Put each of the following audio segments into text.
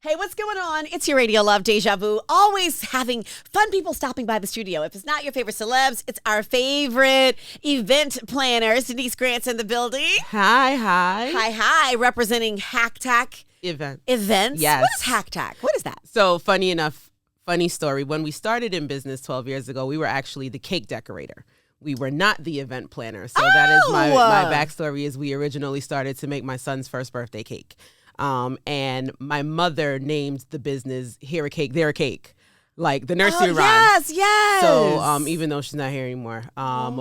Hey, what's going on? It's your radio love, Deja Vu. Always having fun people stopping by the studio. If it's not your favorite celebs, it's our favorite event planners. Denise Grant's in the building. Hi. Hi. Representing Hactac Events. What Yes. is Hactac? What is that? So funny story. When we started in business 12 years ago, we were actually the cake decorator. We were not the event planner. So that is my backstory is we originally started to make my son's first birthday cake. And my mother named the business Here a Cake, There a Cake, like the nursery rhyme. Yes. So even though she's not here anymore,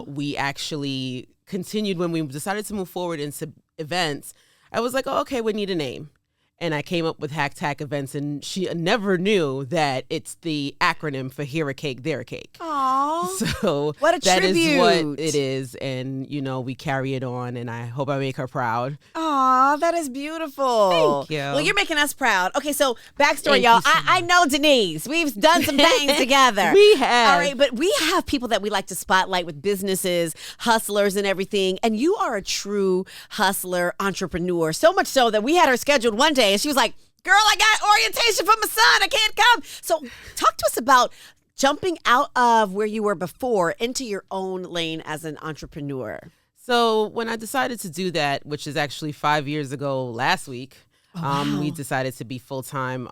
we actually continued when we decided to move forward into events. I was like, okay, we need a name. And I came up with Hactac Events, and she never knew that it's the acronym for Here a Cake, There a Cake. Aww. So what a that tribute. is what it is. And, we carry it on, and I hope I make her proud. Aw, that is beautiful. Thank you. Well, you're making us proud. Okay, so backstory, Thank y'all. you so I know Denise. We've done some things together. We have. All right, but we have people that we like to spotlight with businesses, hustlers and everything. And you are a true hustler, entrepreneur. So much so that we had her scheduled one day and she was like, girl, I got orientation for my son. I can't come. So talk to us about jumping out of where you were before into your own lane as an entrepreneur. So when I decided to do that, which is actually 5 years ago last week, we decided to be full-time.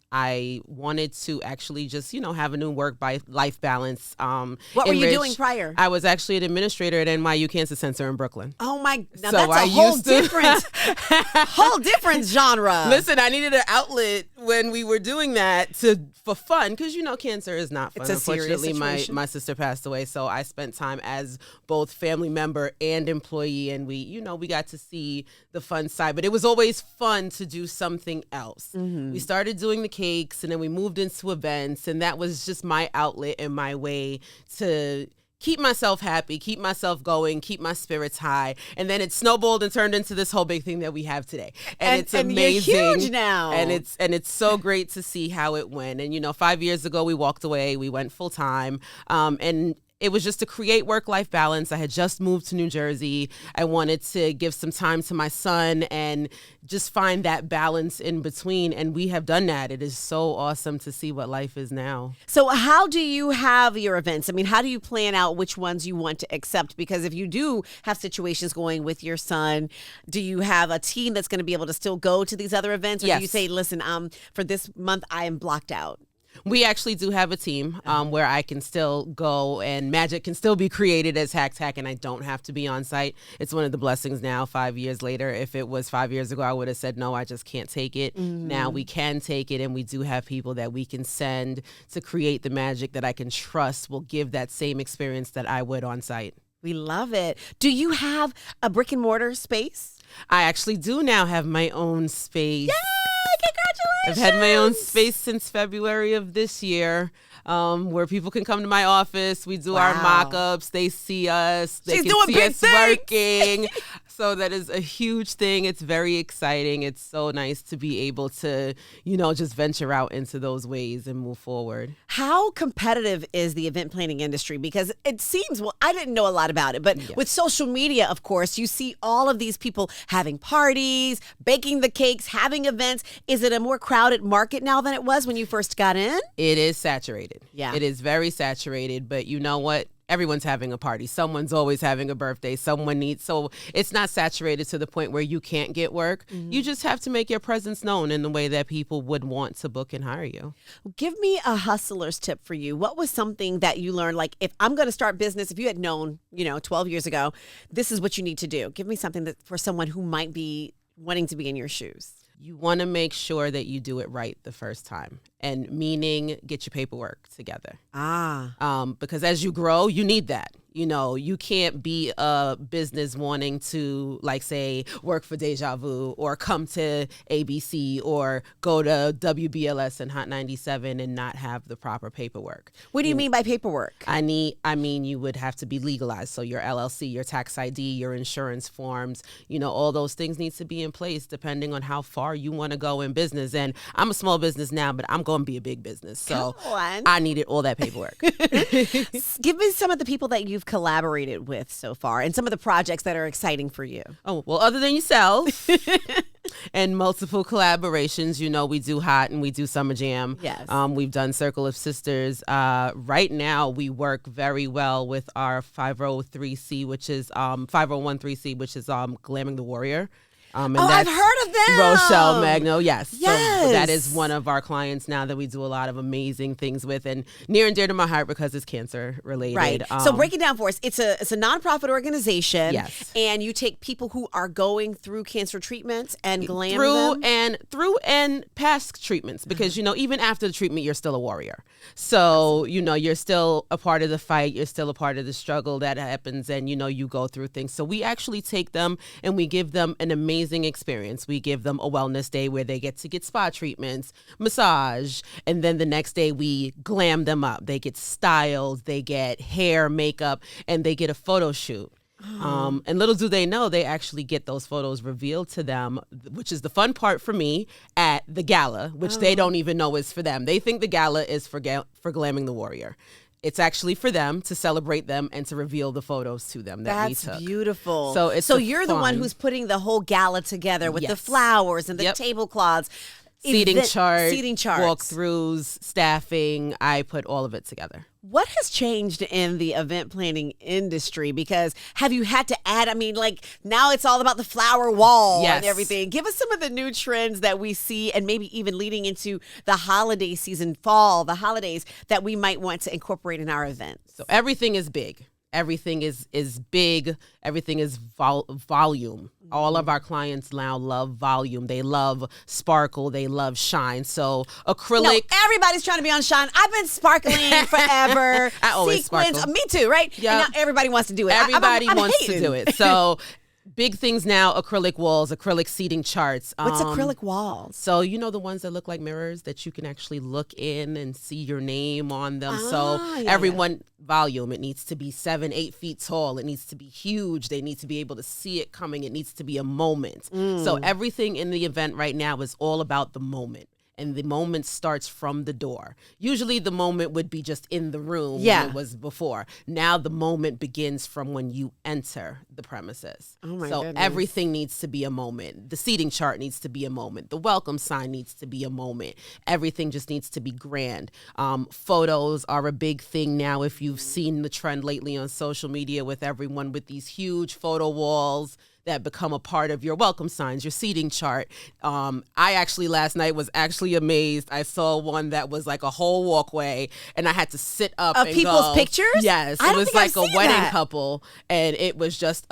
I wanted to actually just, have a new work-life balance. What were you doing prior? I was actually an administrator at NYU Cancer Center in Brooklyn. Oh my, now So that's I a whole used to- different genre. Listen, I needed an outlet when we were doing that for fun, because cancer is not fun. It's a serious Unfortunately, situation. my sister passed away, so I spent time as both family member and employee, and we got to see the fun side. But it was always fun to do something else. Mm-hmm. We started doing the cakes, and then we moved into events, and that was just my outlet and my way to keep myself happy, keep myself going, keep my spirits high. And then it snowballed and turned into this whole big thing that we have today. And it's amazing. You're huge now. And it's so great to see how it went. And 5 years ago we walked away, we went full time. And it was just to create work-life balance. I had just moved to New Jersey. I wanted to give some time to my son and just find that balance in between. And we have done that. It is so awesome to see what life is now. So how do you have your events? I mean, how do you plan out which ones you want to accept? Because if you do have situations going with your son, do you have a team that's going to be able to still go to these other events? Or Yes. do you say, listen, for this month, I am blocked out? We actually do have a team where I can still go and magic can still be created as Hactac, and I don't have to be on site. It's one of the blessings now, 5 years later. If it was 5 years ago, I would have said, no, I just can't take it. Mm-hmm. Now we can take it, and we do have people that we can send to create the magic that I can trust will give that same experience that I would on site. We love it. Do you have a brick and mortar space? I actually do now have my own space. Yay! Congratulations! I've had my own space since February of this year, where people can come to my office. We do our mock-ups. They see us. They She's can doing see big us things. working. So that is a huge thing. It's very exciting. It's so nice to be able to, just venture out into those ways and move forward. How competitive is the event planning industry? Because it seems, I didn't know a lot about it, but with social media, of course, you see all of these people having parties, baking the cakes, having events. Is it a more crowded market now than it was when you first got in? It is saturated. Yeah. It is very saturated, but you know what? Everyone's having a party. Someone's always having a birthday. So it's not saturated to the point where you can't get work. Mm-hmm. You just have to make your presence known in the way that people would want to book and hire you. Give me a hustler's tip for you. What was something that you learned? Like, if I'm going to start business, if you had known, 12 years ago, this is what you need to do. Give me something that for someone who might be wanting to be in your shoes. You want to make sure that you do it right the first time, and meaning get your paperwork together. Because as you grow, you need that. You can't be a business wanting to, like, say, work for Deja Vu or come to ABC or go to WBLS and Hot 97 and not have the proper paperwork. What do you mean by paperwork? I mean, you would have to be legalized. So your LLC, your tax ID, your insurance forms, all those things need to be in place depending on how far you want to go in business. And I'm a small business now, but I'm going to be a big business. So I needed all that paperwork. Give me some of the people that you've collaborated with so far and some of the projects that are exciting for you? Oh, well, other than yourself and multiple collaborations, we do Hot and we do Summer Jam. Yes. We've done Circle of Sisters. Right now, we work very well with our 501c, which is Glamming the Warrior. And I've heard of them. Rochelle Magno, yes. Yes. So that is one of our clients now that we do a lot of amazing things with, and near and dear to my heart because it's cancer related. Right. So break it down for us. It's a nonprofit organization. Yes. And you take people who are going through cancer treatments and glam them. Through and past treatments, because even after the treatment you're still a warrior. So you're still a part of the fight. You're still a part of the struggle that happens, and you go through things. So we actually take them and we give them an amazing experience. We give them a wellness day where they get to get spa treatments, massage, and then the next day we glam them up. They get styled, they get hair, makeup, and they get a photo shoot. And little do they know, they actually get those photos revealed to them, which is the fun part for me, at the gala, which they don't even know is for them. They think the gala is for Glamming the Warrior. It's actually for them to celebrate them and to reveal the photos to them that we took. That's beautiful. So you're the one who's putting the whole gala together with the flowers and the tablecloths. Seating charts, walkthroughs, staffing. I put all of it together. What has changed in the event planning industry? Because have you had to add, now it's all about the flower wall and everything. Give us some of the new trends that we see, and maybe even leading into the holiday season, fall, the holidays, that we might want to incorporate in our events. So everything is big. Everything is big. Everything is volume. All of our clients now love volume. They love sparkle. They love shine. So acrylic. No, everybody's trying to be on shine. I've been sparkling forever. I always Sequins. sparkle. Me too, right? Yep. And now everybody wants to do it. Everybody I'm wants hating. to do it. So big things now, acrylic walls, acrylic seating charts. What's acrylic walls? So the ones that look like mirrors that you can actually look in and see your name on them. Everyone, volume, it needs to be 7-8 feet tall. It needs to be huge. They need to be able to see it coming. It needs to be a moment. So everything in the event right now is all about the moment. And the moment starts from the door. Usually the moment would be just in the room when it was before. Now the moment begins from when you enter the premises. Oh my so goodness. Everything needs to be a moment. The seating chart needs to be a moment. The welcome sign needs to be a moment. Everything just needs to be grand. Photos are a big thing now. If you've seen the trend lately on social media with everyone with these huge photo walls that become a part of your welcome signs, your seating chart. I actually last night was actually amazed. I saw one that was like a whole walkway, and I had to sit up of and people's go. pictures? Yes, I it don't was think like I've a seen wedding that. couple, and it was just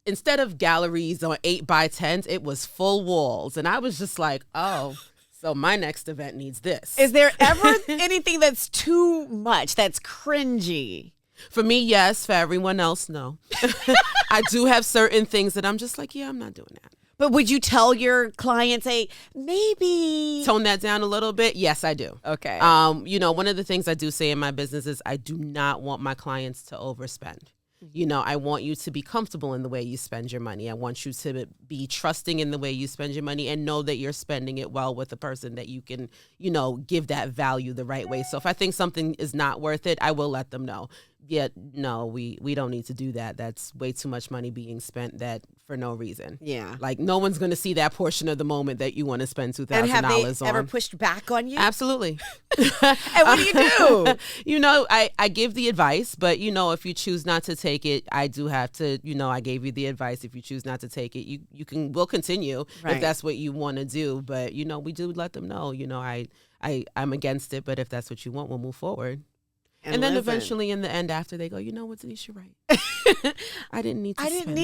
instead of galleries on 8x10s, it was full walls, and I was just like, oh. So my next event needs this. Is there ever anything that's too much, that's cringy? For me, yes. For everyone else, no. I do have certain things that I'm just like, I'm not doing that. But would you tell your clients, hey, maybe tone that down a little bit? Yes, I do. Okay. One of the things I do say in my business is I do not want my clients to overspend. I want you to be comfortable in the way you spend your money. I want you to be trusting in the way you spend your money and know that you're spending it well with a person that you can, give that value the right way. So if I think something is not worth it, I will let them know. Yet, no, we don't need to do that. That's way too much money being spent that for no reason. Yeah. Like no one's going to see that portion of the moment that you want to spend $2,000 on. And have they ever pushed back on you? Absolutely. And what do you do? I give the advice, but if you choose not to take it, I do have to, I gave you the advice. If you choose not to take it, we'll continue if that's what you want to do. But, we do let them know, I'm against it, but if that's what you want, we'll move forward. And then eventually in the end after they go, what, Denise, you're right. I didn't need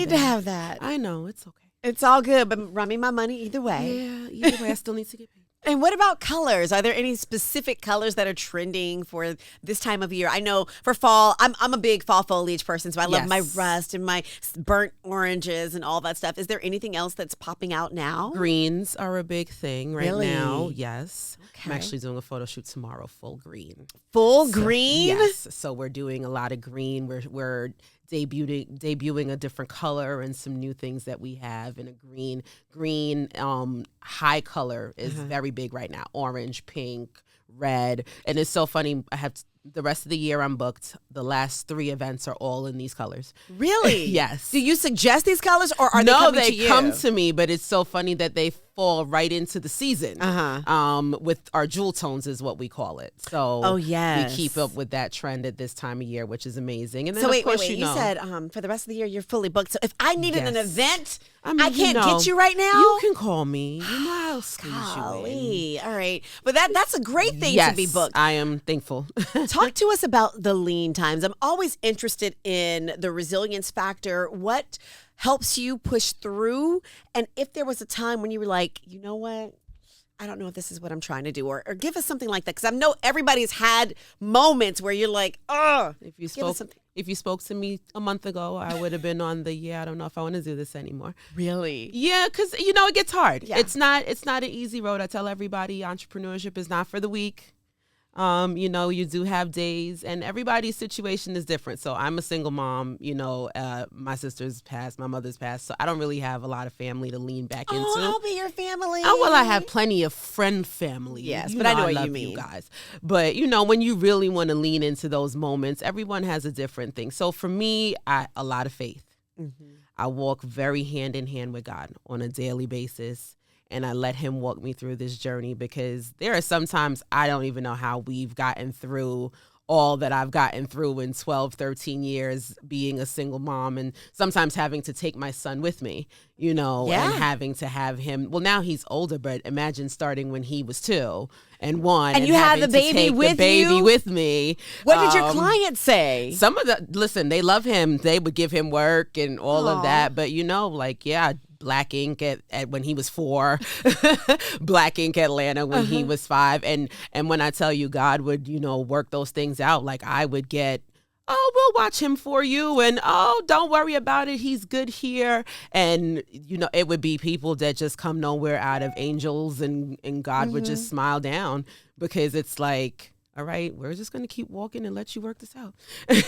to have that. I know, it's okay. It's all good, but run me my money either way. Yeah, either way, I still need to get paid. And what about colors? Are there any specific colors that are trending for this time of year? I know for fall, I'm a big fall foliage person, so I love my rust and my burnt oranges and all that stuff. Is there anything else that's popping out now? Greens are a big thing right now. Yes. Okay. I'm actually doing a photo shoot tomorrow, full green. Green? Yes. So we're doing a lot of green. We're debuting a different color and some new things that we have in a green high color is very big right now. Orange, pink, red. And it's so funny. I have the rest of the year I'm booked. The last 3 events are all in these colors. Really? Yes. Do you suggest these colors, or are they coming to you? No, they come to me, but it's so funny that they fall right into the season. With our jewel tones is what we call it. So we keep up with that trend at this time of year, which is amazing. And then, so wait, of course, you said for the rest of the year you're fully booked. So if I needed an event, I can't get you right now. You can call me. You know I'll squeeze you in. All right, but that's a great thing to be booked. I am thankful. Talk to us about the lean times. I'm always interested in the resilience factor. What helps you push through? And if there was a time when you were like, you know what? I don't know if this is what I'm trying to do, or give us something like that. Because I know everybody's had moments where you're like, oh, if you spoke to me a month ago, I would have been on the, I don't know if I want to do this anymore. Really? Yeah, because, it gets hard. Yeah. It's not an easy road. I tell everybody entrepreneurship is not for the weak. You do have days, and everybody's situation is different. So I'm a single mom, my sister's passed, my mother's passed. So I don't really have a lot of family to lean back into. I'll be your family. Oh, well, I have plenty of friend family. Yes, but I know what you mean. You guys. But, when you really want to lean into those moments, everyone has a different thing. So for me, a lot of faith. Mm-hmm. I walk very hand in hand with God on a daily basis. And I let him walk me through this journey, because there are sometimes I don't even know how we've gotten through all that I've gotten through in 12, 13 years being a single mom, and sometimes having to take my son with me, and having to have him. Well, now he's older, but imagine starting when he was 2 and 1. And you had the baby with you? With me. What did your clients say? Listen, they love him. They would give him work and all of that. But, Black ink at when he was 4, Black ink Atlanta when he was 5. And when I tell you God would, work those things out, like I would get, we'll watch him for you. And, don't worry about it. He's good here. And, it would be people that just come nowhere out of angels, and God would just smile down, because it's like, all right, we're just going to keep walking and let you work this out.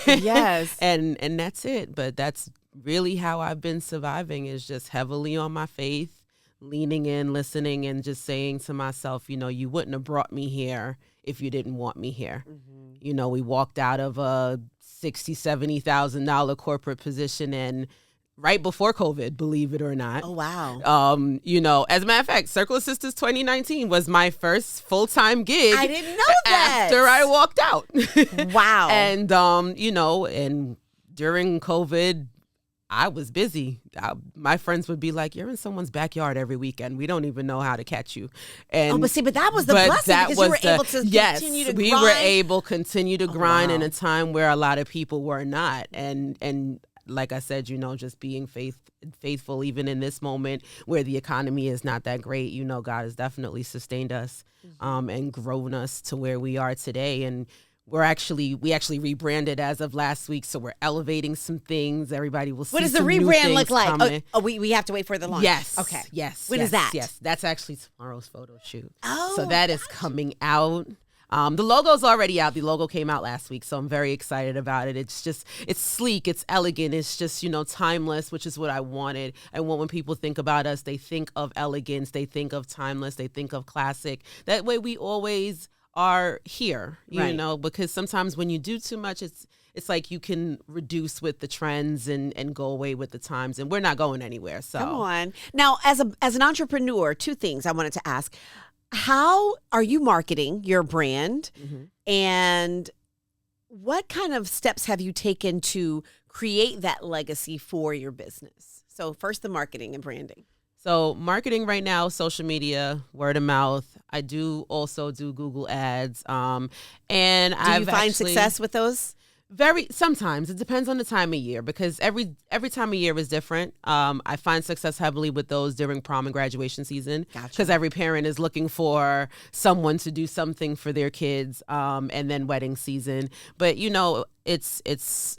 Yes. And that's it. But that's really how I've been surviving, is just heavily on my faith, leaning in, listening, and just saying to myself, you wouldn't have brought me here if you didn't want me here. Mm-hmm. We walked out of a $60,000, $70,000 corporate position, and right before COVID, believe it or not. Oh, wow. As a matter of fact, Circle of Sisters 2019 was my first full-time gig. I didn't know that. After I walked out. Wow. And, and during COVID, I was busy. My friends would be like, "You're in someone's backyard every weekend. We don't even know how to catch you." And but that was the blessing, because you were able to continue to grind. We were able to continue to grind in a time where a lot of people were not. And like I said, just being faithful, even in this moment where the economy is not that great. God has definitely sustained us, and grown us to where we are today. And we actually rebranded as of last week, so we're elevating some things. Everybody will see. What does the rebrand look like? Coming. We have to wait for the launch. Yes. Okay. Yes. When is that? Yes, that's actually tomorrow's photo shoot. Oh, so that is coming out. The logo's already out. The logo came out last week, so I'm very excited about it. It's sleek, it's elegant, it's just, timeless, which is what I wanted. I want when people think about us, they think of elegance, they think of timeless, they think of classic. That way we always are here, you know, because sometimes when you do too much, it's like you can reduce with the trends and go away with the times, and we're not going anywhere. So come on. Now, as an entrepreneur, 2 things I wanted to ask. How are you marketing your brand? Mm-hmm. And what kind of steps have you taken to create that legacy for your business? So first, the marketing and branding. So marketing right now, social media, word of mouth. I do also do Google ads. And do you find success with those? Sometimes it depends on the time of year, because every time of year is different. I find success heavily with those during prom and graduation season, because every parent is looking for someone to do something for their kids, and then wedding season. But it's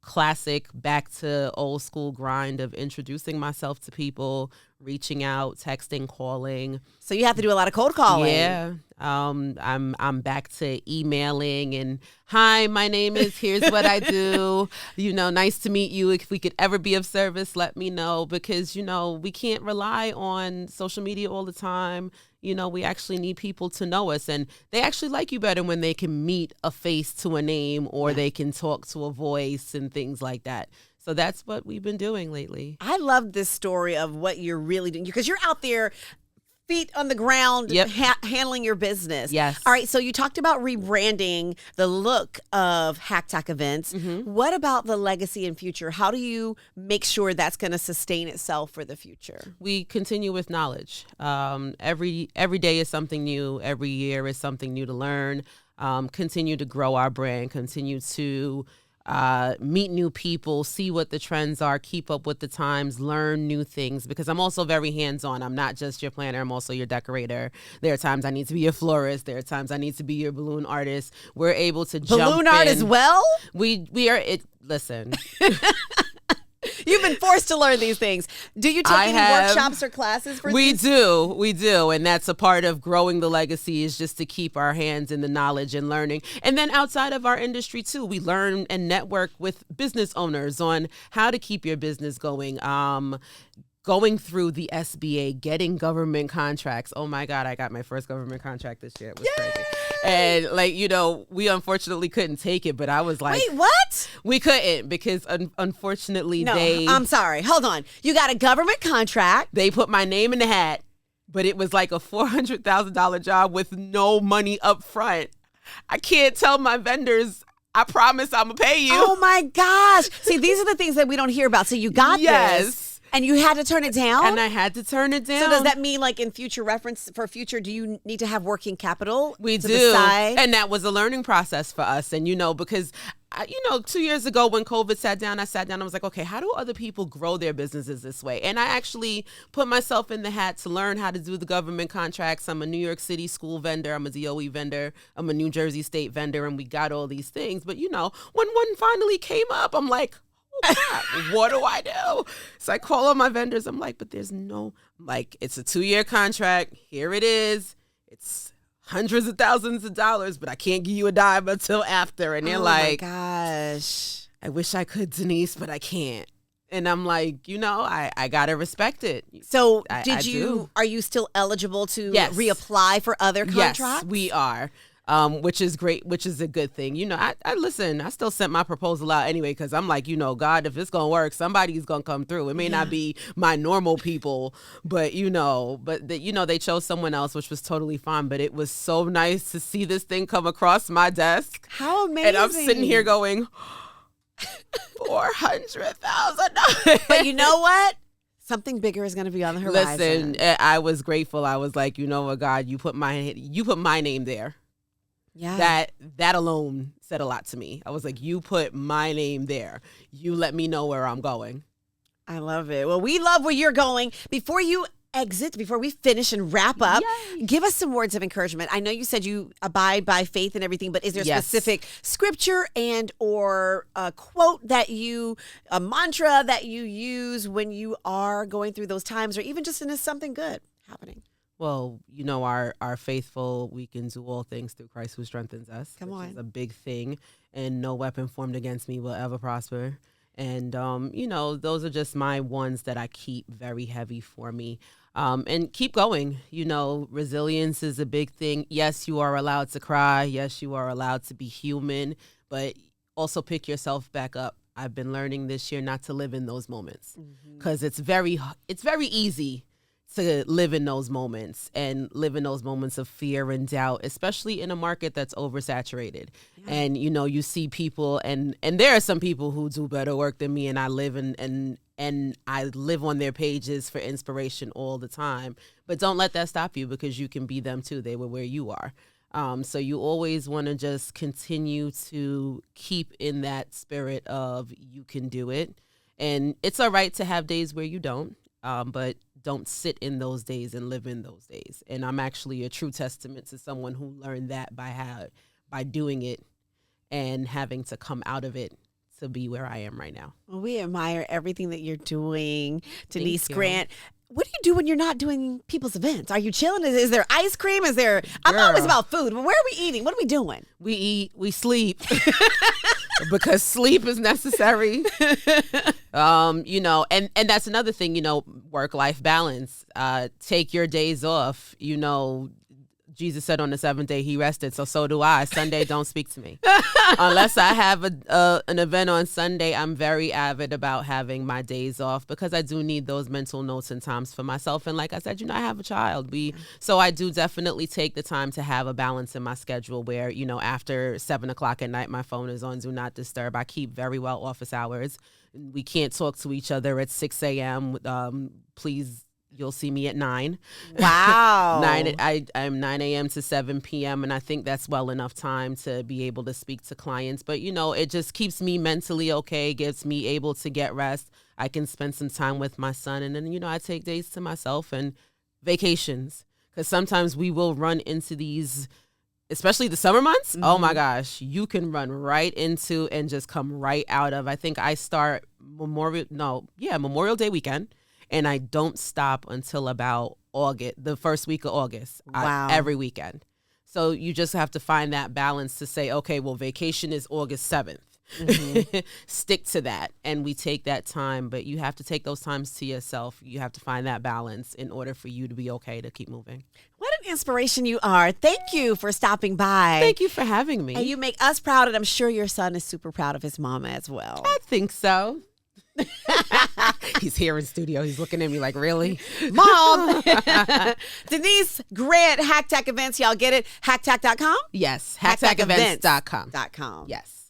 classic back to old school grind of introducing myself to people, reaching out, texting, calling. So you have to do a lot of cold calling. Yeah. I'm back to emailing and, hi, my name is, here's what I do. Nice to meet you. If we could ever be of service, let me know, because, we can't rely on social media all the time. we actually need people to know us, and they actually like you better when they can meet a face to a name, or they can talk to a voice and things like that. So that's what we've been doing lately. I love this story of what you're really doing, because you're out there, feet on the ground, handling your business. Yes. All right. So you talked about rebranding the look of Hactac events. Mm-hmm. What about the legacy and future? How do you make sure that's going to sustain itself for the future? We continue with knowledge. Every day is something new. Every year is something new to learn. Continue to grow our brand. Continue to meet new people, see what the trends are, keep up with the times, learn new things, because I'm also very hands-on. I'm not just your planner, I'm also your decorator. There are times I need to be your florist. There are times I need to be your balloon artist. We're able to jump in. Balloon art as well? We are it. Listen. You've been forced to learn these things. Do you take any workshops or classes for these? We do. And that's a part of growing the legacy, is just to keep our hands in the knowledge and learning. And then outside of our industry too, we learn and network with business owners on how to keep your business going. Going through the SBA, getting government contracts. Oh my God, I got my first government contract this year. It was crazy. And, we unfortunately couldn't take it, but I was like, wait, what? We couldn't, because unfortunately I'm sorry. Hold on. You got a government contract. They put my name in the hat, but it was like a $400,000 job with no money up front. I can't tell my vendors, I promise I'm going to pay you. Oh my gosh. See, these are the things that we don't hear about. So you got this. And you had to turn it down? And I had to turn it down. So does that mean, like, in future reference, for future, do you need to have working capital? We to do. The side? And that was a learning process for us. And, because, 2 years ago when COVID sat down, I was like, okay, how do other people grow their businesses this way? And I actually put myself in the hat to learn how to do the government contracts. I'm a New York City school vendor. I'm a DOE vendor. I'm a New Jersey state vendor. And we got all these things. But, when one finally came up, I'm like, what do I do? So I call all my vendors. I'm like, but there's it's a 2-year contract. Here it is. It's hundreds of thousands of dollars, but I can't give you a dime until after. And they're like, oh my gosh, I wish I could, Denise, but I can't. And I'm like, I got to respect it. So are you still eligible to reapply for other contracts? Yes, we are. Which is great, which is a good thing. I listen, I still sent my proposal out anyway, because I'm like, God, if it's going to work, somebody's going to come through. It may not be my normal people, but, they chose someone else, which was totally fine. But it was so nice to see this thing come across my desk. How amazing. And I'm sitting here going, $400,000. But you know what? Something bigger is going to be on the horizon. Listen, I was grateful. I was like, what, God, you put my name there. Yeah. That alone said a lot to me. I was like, you put my name there. You let me know where I'm going. I love it. Well, we love where you're going. Before you exit, before we finish and wrap up, give us some words of encouragement. I know you said you abide by faith and everything, but is there a specific scripture and or a quote a mantra that you use when you are going through those times, or even just in something good happening? Well, our faithful, we can do all things through Christ who strengthens us. Come on. Which is a big thing. And no weapon formed against me will ever prosper. And, those are just my ones that I keep very heavy for me. And keep going. Resilience is a big thing. Yes, you are allowed to cry. Yes, you are allowed to be human. But also pick yourself back up. I've been learning this year not to live in those moments. Because it's very easy to live in those moments of fear and doubt, especially in a market that's oversaturated. Yeah. And, you see people and there are some people who do better work than me, and I live and I live on their pages for inspiration all the time. But don't let that stop you, because you can be them too. They were where you are. So you always want to just continue to keep in that spirit of you can do it. And it's all right to have days where you don't, but don't sit in those days and live in those days. And I'm actually a true testament to someone who learned that by doing it and having to come out of it to be where I am right now. Well, we admire everything that you're doing, Denise Grant. What do you do when you're not doing people's events? Are you chilling? Is there ice cream? I'm always about food. But where are we eating? What are we doing? We eat, we sleep. because sleep is necessary. You know, and that's another thing, you know, work-life balance. Take your days off. You know, Jesus said on the seventh day he rested, so do I. Sunday, don't speak to me. Unless I have an event on Sunday, I'm very avid about having my days off because I do need those mental notes and times for myself. And like I said, you know, I have a child. So I do definitely take the time to have a balance in my schedule where, you know, after 7 o'clock at night, my phone is on Do Not Disturb. I keep very well office hours. We can't talk to each other at 6 a.m. Please. You'll see me at 9. Wow. I'm 9 a.m. to 7 p.m. And I think that's well enough time to be able to speak to clients. But, you know, it just keeps me mentally okay, gets me able to get rest. I can spend some time with my son. And then, you know, I take days to myself and vacations. Because sometimes we will run into these, especially the summer months. Mm-hmm. Oh, my gosh. You can run right into and just come right out of. I think I start Memorial Day weekend. And I don't stop until about the first week of August. Wow. Every weekend. So you just have to find that balance to say, okay, well, vacation is August 7th. Mm-hmm. Stick to that. And we take that time. But you have to take those times to yourself. You have to find that balance in order for you to be okay to keep moving. What an inspiration you are. Thank you for stopping by. Thank you for having me. And you make us proud. And I'm sure your son is super proud of his mama as well. I think so. He's here in studio. He's looking at me like, really? Mom! Denise Grant, Hactac Events. Y'all get it? Hactac.com? Yes. HactacEvents.com. .com. Yes.